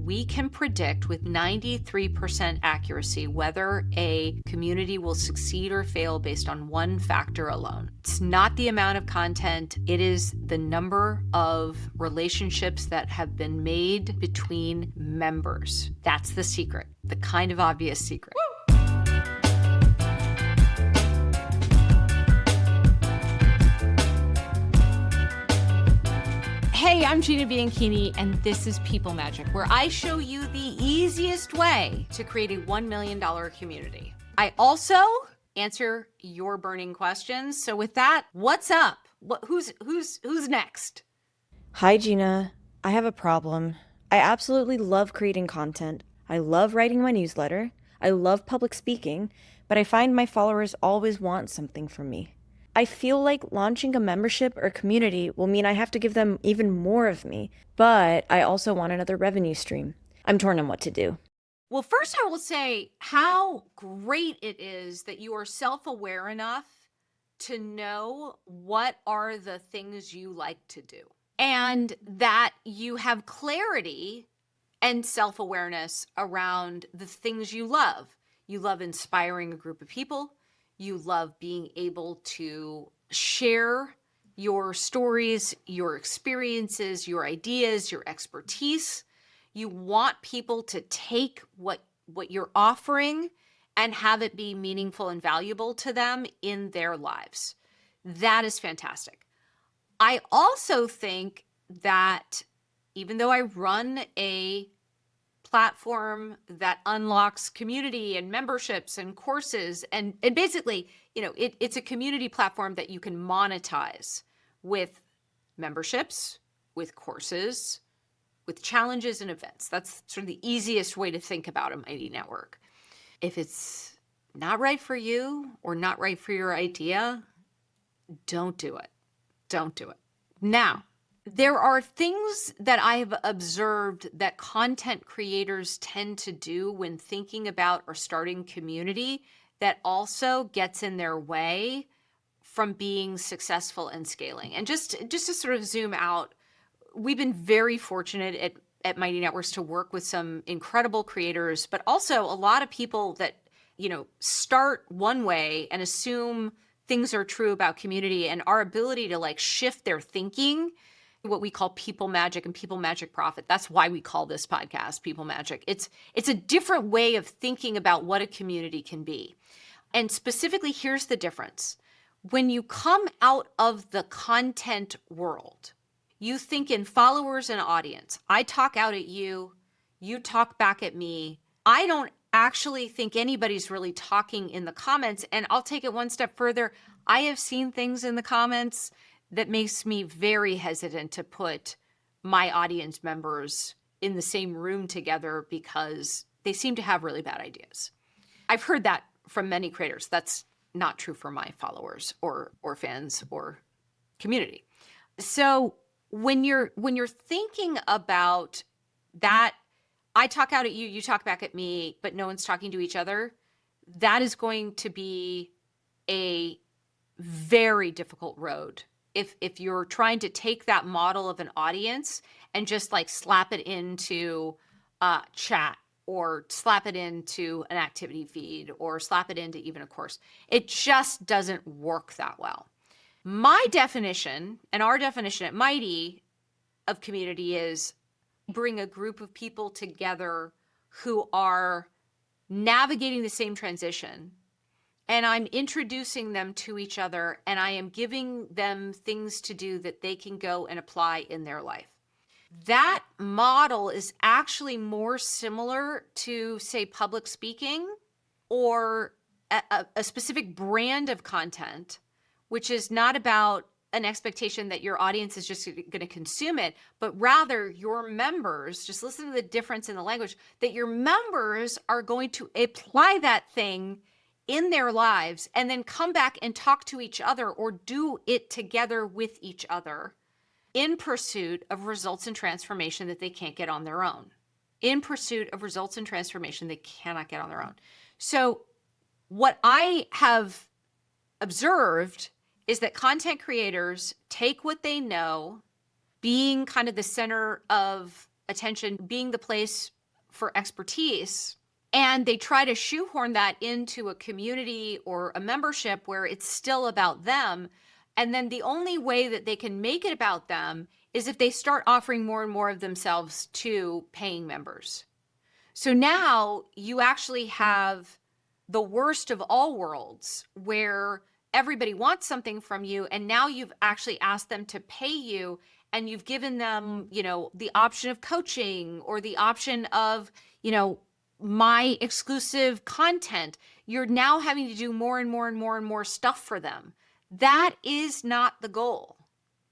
we can predict with 93% accuracy whether a community will succeed or fail based on one factor alone. It's not the amount of content, it is the number of relationships that have been made between members. That's the secret, the kind of obvious secret. Hey, I'm Gina Bianchini, and this is People Magic, where I show you the easiest way to create a $1 million community. I also answer your burning questions. So with that, what's up? Who's next? Hi, Gina. I have a problem. I absolutely love creating content. I love writing my newsletter. I love public speaking, but I find my followers always want something from me. I feel like launching a membership or community will mean I have to give them even more of me, but I also want another revenue stream. I'm torn on what to do. Well, first I will say how great it is that you are self-aware enough to know what are the things you like to do, and that you have clarity and self-awareness around the things you love. You love inspiring a group of people. You love being able to share your stories, your experiences, your ideas, your expertise. You want people to take what you're offering and have it be meaningful and valuable to them in their lives. That is fantastic. I also think that even though I run a platform that unlocks community and memberships and courses, and basically, it's a community platform that you can monetize with memberships, with courses, with challenges and events. That's sort of the easiest way to think about a Mighty Network. If it's not right for you or not right for your idea, don't do it. Don't do it. Now, there are things that I've observed that content creators tend to do when thinking about or starting community that also gets in their way from being successful and scaling. And just to sort of zoom out, we've been very fortunate at Mighty Networks to work with some incredible creators, but also a lot of people that, start one way and assume things are true about community, and our ability to shift their thinking, what we call people magic and people magic profit. That's why we call this podcast People Magic. It's a different way of thinking about what a community can be. And specifically, here's the difference. When you come out of the content world, you think in followers and audience. I talk out at you, you talk back at me. I don't actually think anybody's really talking in the comments. And I'll take it one step further. I have seen things in the comments that makes me very hesitant to put my audience members in the same room together because they seem to have really bad ideas. I've heard that from many creators. That's not true for my followers or fans or community. So when you're thinking about that, I talk out at you, you talk back at me, but no one's talking to each other, that is going to be a very difficult road. If you're trying to take that model of an audience and just slap it into chat or slap it into an activity feed or slap it into even a course, it just doesn't work that well. My definition and our definition at Mighty of community is bring a group of people together who are navigating the same transition, and I'm introducing them to each other, and I am giving them things to do that they can go and apply in their life. That model is actually more similar to, say, public speaking or a specific brand of content, which is not about an expectation that your audience is just going to consume it, but rather your members, just listen to the difference in the language, that your members are going to apply that thing in their lives and then come back and talk to each other or do it together with each other in pursuit of results and transformation that they can't get on their own. In pursuit of results and transformation they cannot get on their own. So what I have observed is that content creators take what they know, being kind of the center of attention being the place for expertise, and they try to shoehorn that into a community or a membership where it's still about them. And then the only way that they can make it about them is if they start offering more and more of themselves to paying members. So now you actually have the worst of all worlds where everybody wants something from you, and now you've actually asked them to pay you, and you've given them, the option of coaching or the option of, my exclusive content. You're now having to do more and more and more and more stuff for them. That is not the goal.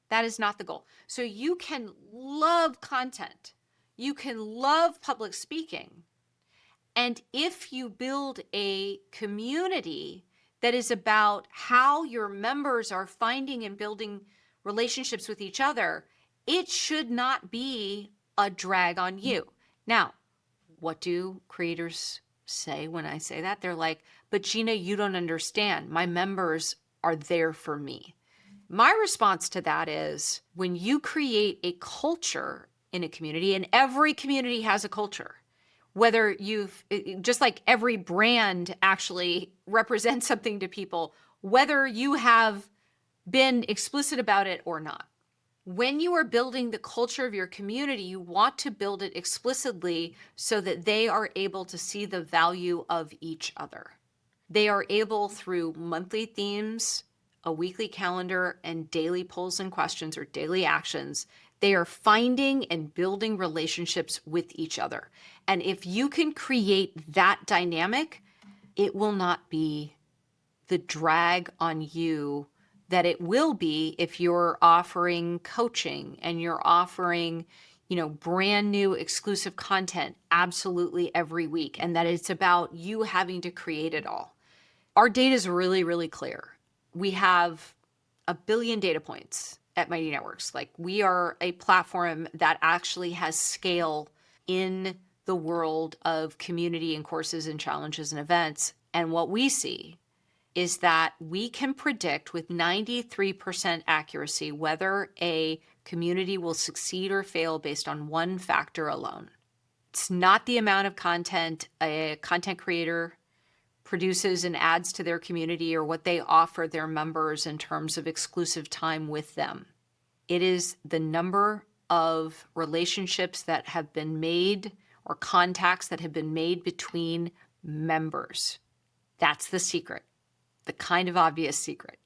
That is not the goal. So you can love content. You can love public speaking. And if you build a community that is about how your members are finding and building relationships with each other, it should not be a drag on you. Now, what do creators say when I say that? They're like, but Gina, you don't understand. My members are there for me. My response to that is when you create a culture in a community, and every community has a culture, whether just like every brand actually represents something to people, whether you have been explicit about it or not. When you are building the culture of your community, you want to build it explicitly so that they are able to see the value of each other. They are able, through monthly themes, a weekly calendar, and daily polls and questions or daily actions, they are finding and building relationships with each other. And if you can create that dynamic, it will not be the drag on you that it will be if you're offering coaching and you're offering, brand new exclusive content absolutely every week, and that it's about you having to create it all. Our data is really, really clear. We have 1 billion data points at Mighty Networks. Like, we are a platform that actually has scale in the world of community and courses and challenges and events. And what we see is that we can predict with 93% accuracy whether a community will succeed or fail based on one factor alone. It's not the amount of content a content creator produces and adds to their community or what they offer their members in terms of exclusive time with them. It is the number of relationships that have been made or contacts that have been made between members. That's the secret, the kind of obvious secret.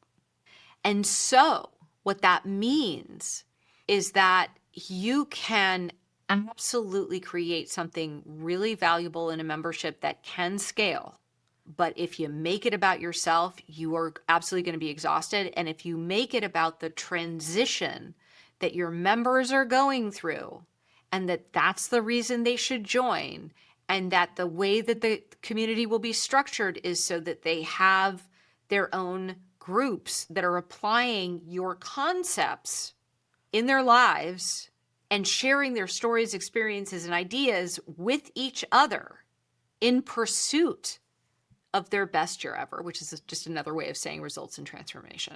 And so what that means is that you can absolutely create something really valuable in a membership that can scale. But if you make it about yourself, you are absolutely going to be exhausted. And if you make it about the transition that your members are going through, and that that's the reason they should join, and that the way that the community will be structured is so that they have their own groups that are applying your concepts in their lives and sharing their stories, experiences, and ideas with each other in pursuit of their best year ever, which is just another way of saying results and transformation.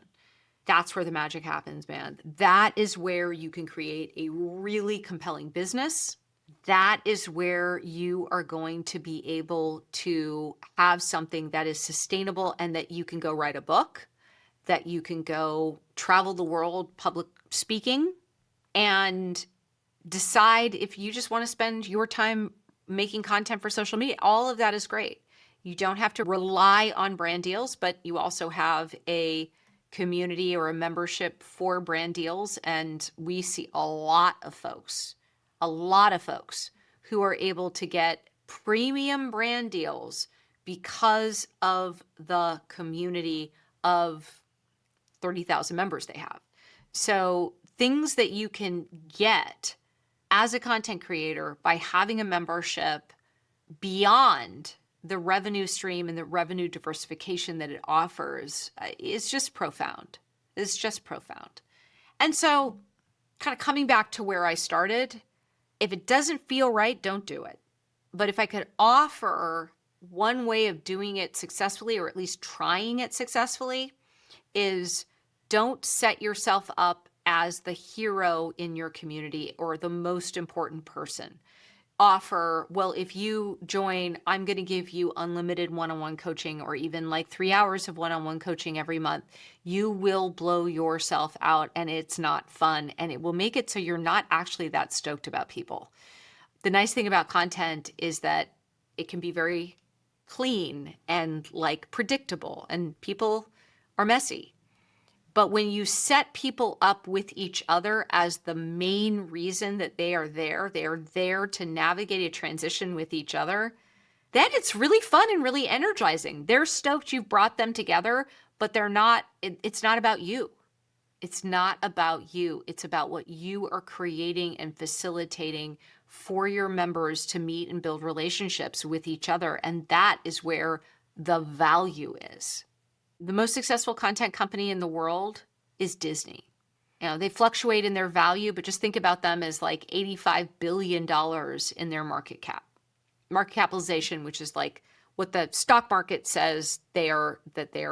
That's where the magic happens, man. That is where you can create a really compelling business. That is where you are going to be able to have something that is sustainable and that you can go write a book, that you can go travel the world public speaking, and decide if you just want to spend your time making content for social media. All of that is great. You don't have to rely on brand deals, but you also have a community or a membership for brand deals. And we see a lot of folks who are able to get premium brand deals because of the community of 30,000 members they have. So things that you can get as a content creator by having a membership beyond the revenue stream and the revenue diversification that it offers is just profound. It's just profound. And so kind of coming back to where I started, if it doesn't feel right, don't do it. But if I could offer one way of doing it successfully, or at least trying it successfully, is don't set yourself up as the hero in your community or the most important person. Offer, well, if you join, I'm going to give you unlimited one-on-one coaching, or even like 3 hours of one-on-one coaching every month. You will blow yourself out, and it's not fun, and it will make it so you're not actually that stoked about people. The nice thing about content is that it can be very clean and like predictable, and people are messy. But when you set people up with each other as the main reason that they are there to navigate a transition with each other, then it's really fun and really energizing. They're stoked you've brought them together, but it's not about you. It's not about you. It's about what you are creating and facilitating for your members to meet and build relationships with each other. And that is where the value is. The most successful content company in the world is Disney. They fluctuate in their value, but just think about them as like $85 billion in their market capitalization, which is like what the stock market says they are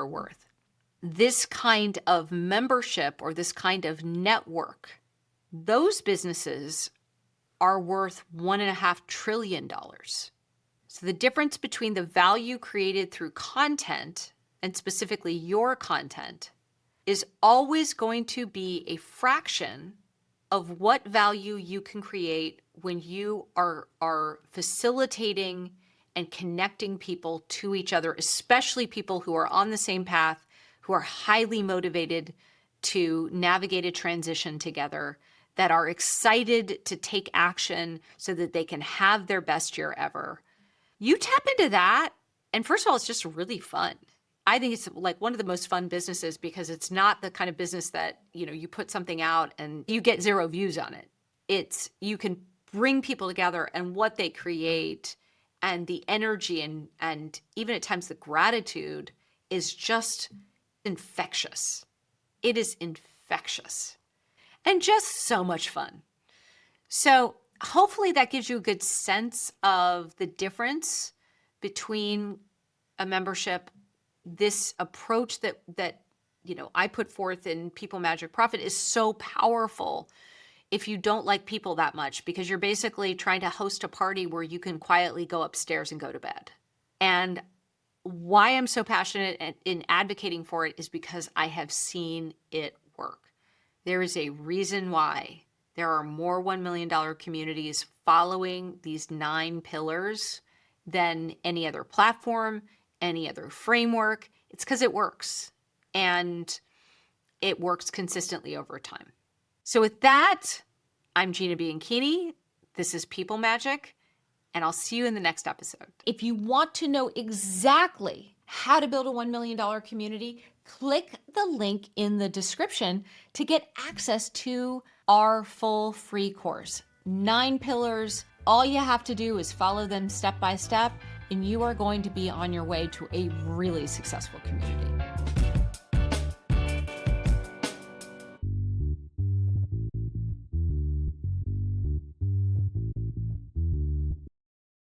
worth. This kind of membership or this kind of network, those businesses are worth $1.5 trillion. So the difference between the value created through content, and specifically your content, is always going to be a fraction of what value you can create when you are facilitating and connecting people to each other, especially people who are on the same path, who are highly motivated to navigate a transition together, that are excited to take action so that they can have their best year ever. You tap into that, and first of all, it's just really fun. I think it's like one of the most fun businesses because it's not the kind of business that, you put something out and you get 0 views on it. It's, you can bring people together, and what they create and the energy and even at times the gratitude is just infectious. It is infectious and just so much fun. So hopefully that gives you a good sense of the difference between a membership. This approach that I put forth in People Magic Profit is so powerful if you don't like people that much, because you're basically trying to host a party where you can quietly go upstairs and go to bed. And why I'm so passionate in advocating for it is because I have seen it work. There is a reason why there are more $1 million communities following these 9 pillars than any other platform, any other framework. It's because it works, and it works consistently over time. So with that, I'm Gina Bianchini. This is People Magic, and I'll see you in the next episode. If you want to know exactly how to build a $1 million community, click the link in the description to get access to our full free course. 9 pillars. All you have to do is follow them step by step, and you are going to be on your way to a really successful community.